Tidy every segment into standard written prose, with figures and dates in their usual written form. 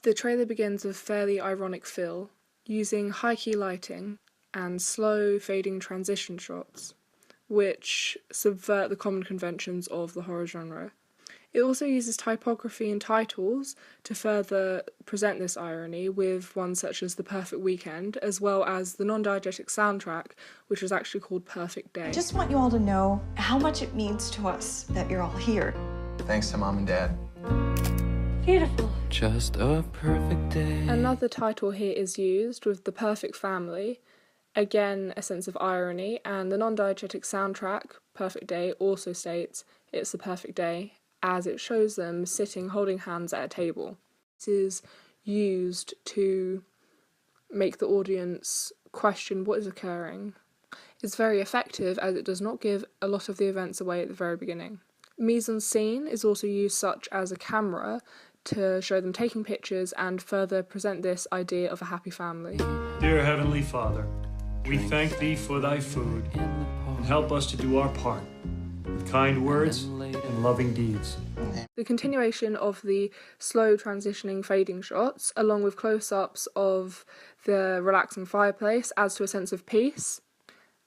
The trailer begins with fairly ironic feel, using high-key lighting and slow fading transition shots, which subvert the common conventions of the horror genre. It also uses typography and titles to further present this irony, with ones such as The Perfect Weekend, as well as the non-diegetic soundtrack, which was actually called Perfect Day. I just want you all to know how much it means to us that you're all here. Thanks to Mom and Dad. Beautiful. Just a perfect day. Another title here is used with The Perfect Family, again a sense of irony, and the non-diegetic soundtrack, Perfect Day, also states it's the perfect day, as it shows them sitting holding hands at a table. This is used to make the audience question what is occurring. It's very effective as it does not give a lot of the events away at the very beginning. Mise-en-scene is also used such as a camera to show them taking pictures and further present this idea of a happy family. Dear Heavenly Father, we thank Thee for Thy food, and help us to do our part with kind words and loving deeds. The continuation of the slow transitioning fading shots, along with close-ups of the relaxing fireplace, adds to a sense of peace.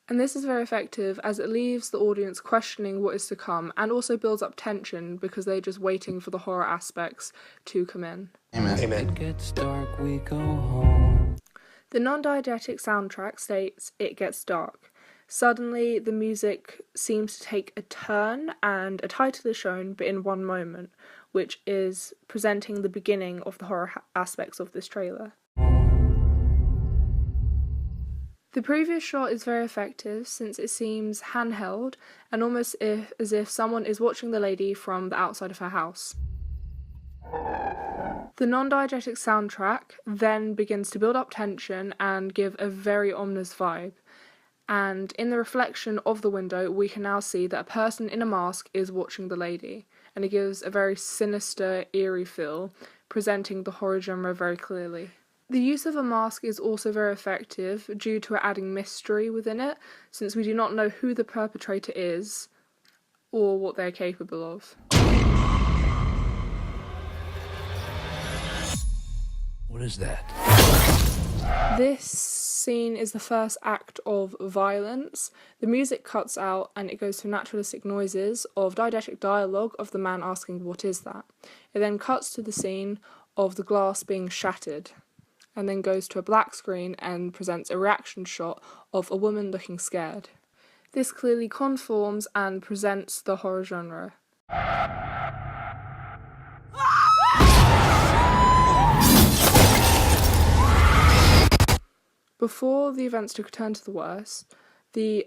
And this is very effective as it leaves the audience questioning what is to come, and also builds up tension because they're just waiting for the horror aspects to come in. Amen. It gets dark, we go home. The non-diegetic soundtrack states it gets dark. Suddenly, the music seems to take a turn, and a title is shown, but in one moment, which is presenting the beginning of the horror aspects of this trailer. The previous shot is very effective since it seems handheld and almost as if someone is watching the lady from the outside of her house. The non-diegetic soundtrack then begins to build up tension and give a very ominous vibe. And in the reflection of the window, we can now see that a person in a mask is watching the lady, and it gives a very sinister, eerie feel, presenting the horror genre very clearly. The use of a mask is also very effective due to adding mystery within it, since we do not know who the perpetrator is or what they're capable of. What is that? This scene is the first act of violence. The music cuts out and it goes to naturalistic noises of didactic dialogue of the man asking, "What is that?" It then cuts to the scene of the glass being shattered, and then goes to a black screen and presents a reaction shot of a woman looking scared. This clearly conforms and presents the horror genre. Before the events took a turn to the worse, the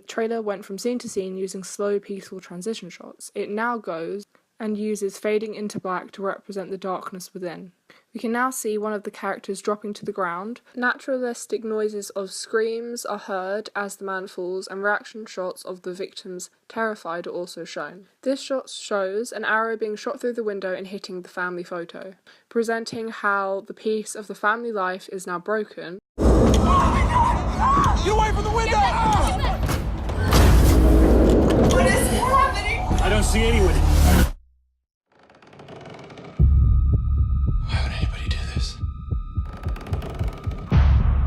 trailer went from scene to scene using slow, peaceful transition shots. It now goes and uses fading into black to represent the darkness within. We can now see one of the characters dropping to the ground. Naturalistic noises of screams are heard as the man falls, and reaction shots of the victims terrified are also shown. This shot shows an arrow being shot through the window and hitting the family photo, presenting how the peace of the family life is now broken. Get away from the window! What is happening? I don't see anyone. Why would anybody do this?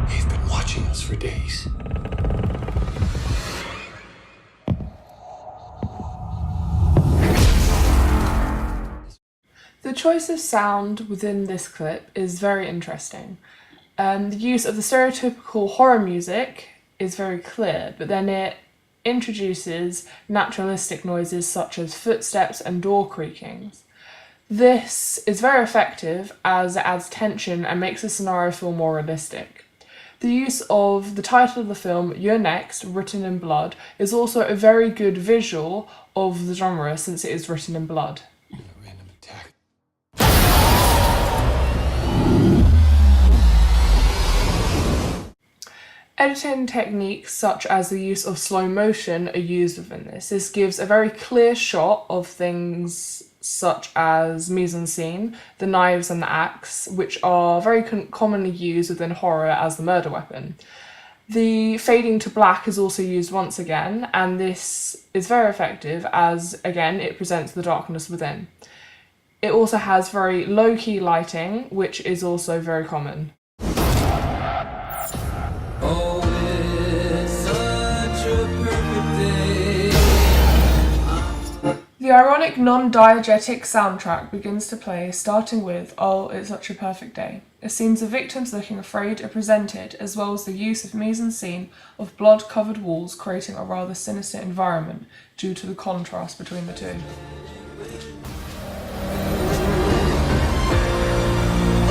They've been watching us for days. The choice of sound within this clip is very interesting. The use of the stereotypical horror music is very clear, but then it introduces naturalistic noises such as footsteps and door creakings. This is very effective as it adds tension and makes the scenario feel more realistic. The use of the title of the film, You're Next, written in blood, is also a very good visual of the genre since it is written in blood. A random attack. Editing techniques such as the use of slow motion are used within this. This gives a very clear shot of things such as mise-en-scene, the knives and the axe, which are very commonly used within horror as the murder weapon. The fading to black is also used once again, and this is very effective as, again, it presents the darkness within. It also has very low-key lighting, which is also very common. Oh, it's such a perfect day. The ironic non-diegetic soundtrack begins to play, starting with "Oh, it's such a perfect day." Scenes of victims looking afraid are presented, as well as the use of mise-en-scene of blood-covered walls, creating a rather sinister environment due to the contrast between the two.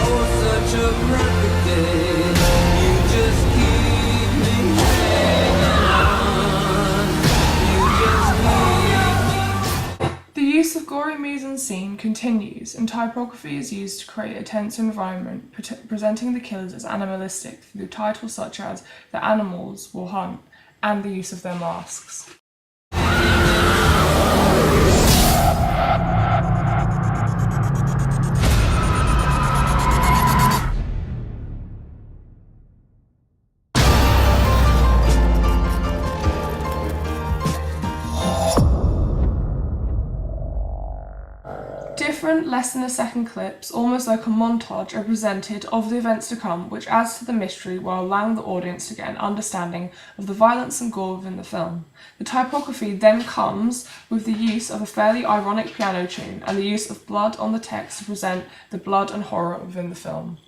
Oh, such a perfect day. You just keep me hanging on. You just keep The use of gory mise-en-scene continues, and typography is used to create a tense environment, presenting the killers as animalistic through titles such as "The Animals Will Hunt" and the use of their masks. Different, less than a second clips, almost like a montage, are presented of the events to come, which adds to the mystery while allowing the audience to get an understanding of the violence and gore within the film. The typography then comes with the use of a fairly ironic piano tune and the use of blood on the text to present the blood and horror within the film.